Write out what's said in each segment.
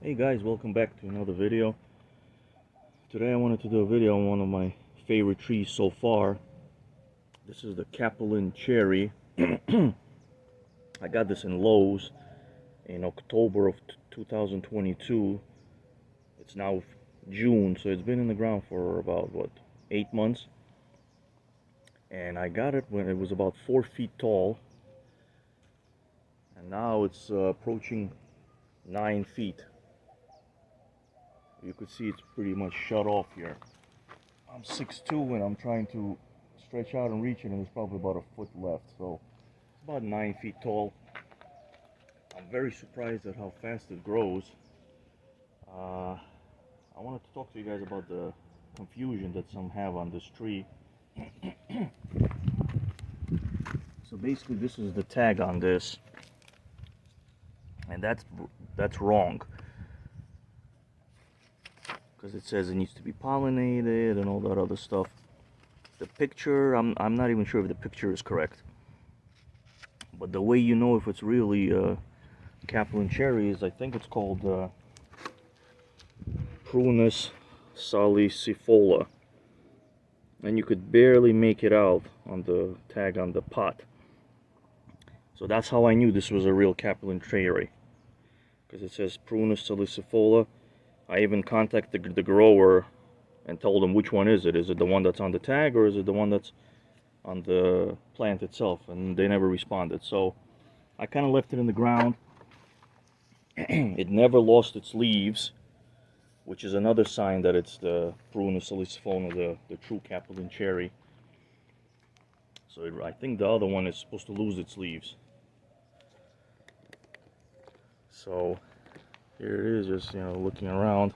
Hey guys, welcome back to another video. Today I wanted to do a video on one of my favorite trees so far. This is the Capulin Cherry. I got this in Lowe's in October of 2022. It's now June, so it's been in the ground for about, 8 months. And I got it when it was about 4 feet tall. And now it's approaching 9 feet. You could see it's pretty much shut off here. I'm 6'2" and I'm trying to stretch out and reach it, and there's probably about a foot left. So it's about 9 feet tall. I'm very surprised at how fast it grows. I wanted to talk to you guys about the confusion that some have on this tree. So basically this is the tag on this, and that's wrong, because it says it needs to be pollinated and all that other stuff. The picture, I'm not even sure if the picture is correct, but the way you know if it's really Capulin Cherry is, I think it's called Prunus Salicifolia, and you could barely make it out on the tag on the pot. So that's how I knew this was a real Capulin Cherry, because it says Prunus Salicifolia. I even contacted the grower and told them which one is it. Is it the one that's on the tag, or is it the one that's on the plant itself? And they never responded. So I kind of left it in the ground. It never lost its leaves, which is another sign that it's the Prunus Salicifolia, the true Capulin Cherry. So I think the other one is supposed to lose its leaves. So here it is, just looking around.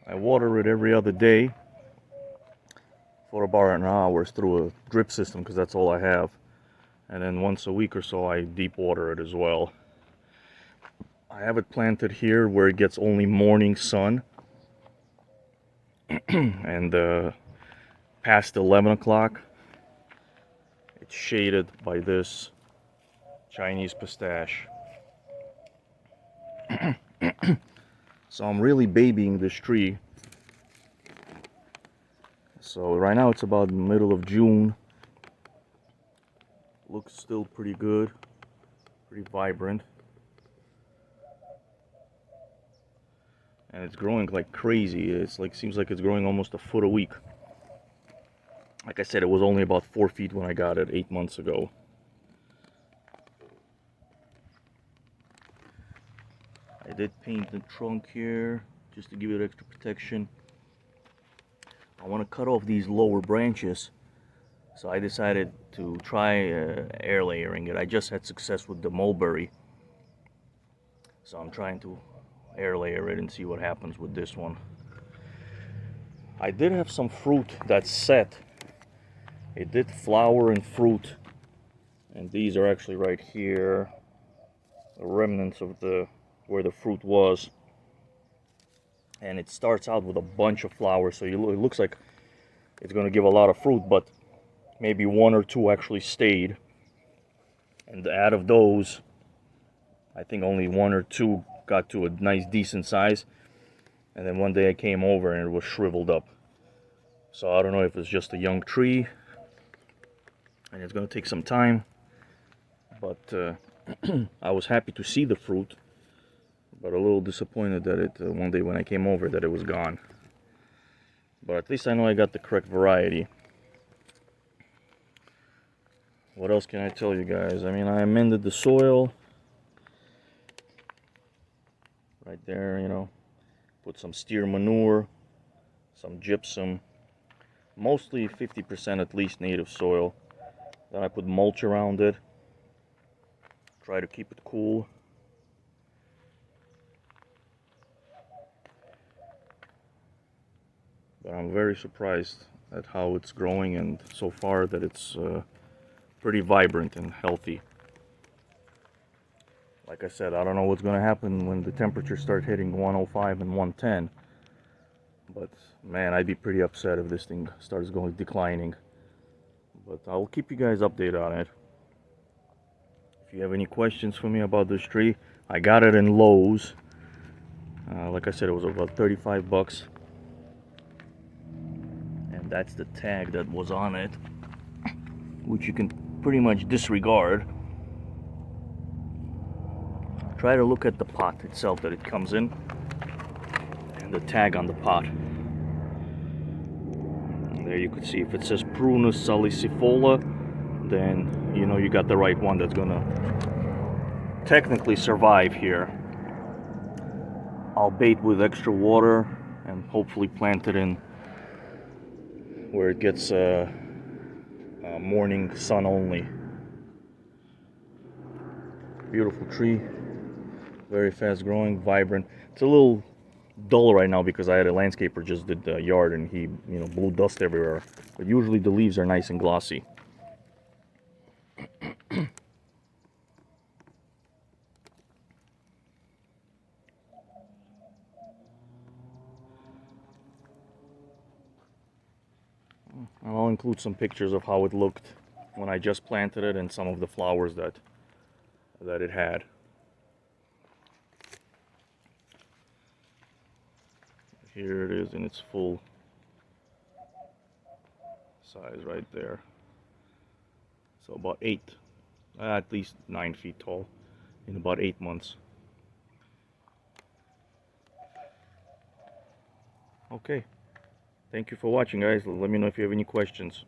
I water it every other day for about an hour through a drip system, because that's all I have. And then once a week or so I deep water it as well. I have it planted here where it gets only morning sun. And past 11 o'clock it's shaded by this Chinese pistache. So I'm really babying this tree. So right now it's about the middle of June. Looks still pretty good, pretty vibrant, and it's growing like crazy. It's like, seems like it's growing almost a foot a week. Like I said, it was only about 4 feet when I got it 8 months ago. I did paint the trunk here just to give it extra protection. I want to cut off these lower branches, so I decided to try air layering it. I just had success with the mulberry, so I'm trying to air layer it and see what happens with this one. I did have some fruit that's set. It did flower and fruit, and these are actually right here, the remnants of where the fruit was. And it starts out with a bunch of flowers, so it looks like it's going to give a lot of fruit, but maybe 1 or 2 actually stayed. And out of those, I think only 1 or 2 got to a nice decent size. And then one day I came over and it was shriveled up. So I don't know if it's just a young tree and it's going to take some time, but I was happy to see the fruit, but a little disappointed that it one day when I came over that it was gone. But at least I know I got the correct variety. What else can I tell you guys? I mean, I amended the soil right there, put some steer manure, some gypsum, mostly 50% at least native soil. Then I put mulch around it, try to keep it cool. But I'm very surprised at how it's growing, and so far that it's pretty vibrant and healthy. Like I said, I don't know what's going to happen when the temperatures start hitting 105 and 110, But man, I'd be pretty upset if this thing starts going declining. But I'll keep you guys updated on it. If you have any questions for me about this tree, I got it in Lowe's. Like I said, it was about 35 bucks. And that's the tag that was on it, which you can pretty much disregard. Try to look at the pot itself that it comes in and the tag on the pot. And there you can see if it says Prunus Salicifolia, then you know you got the right one that's gonna technically survive here. I'll bait with extra water and hopefully plant it in where it gets morning sun only. Beautiful tree, very fast growing, vibrant. It's a little dull right now because I had a landscaper just did the yard and he blew dust everywhere. But usually the leaves are nice and glossy. I'll include some pictures of how it looked when I just planted it and some of the flowers that it had. Here it is in its full size right there. So about at least 9 feet tall in about 8 months. Okay. Thank you for watching, guys. Let me know if you have any questions.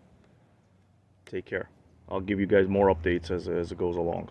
Take care. I'll give you guys more updates as it goes along.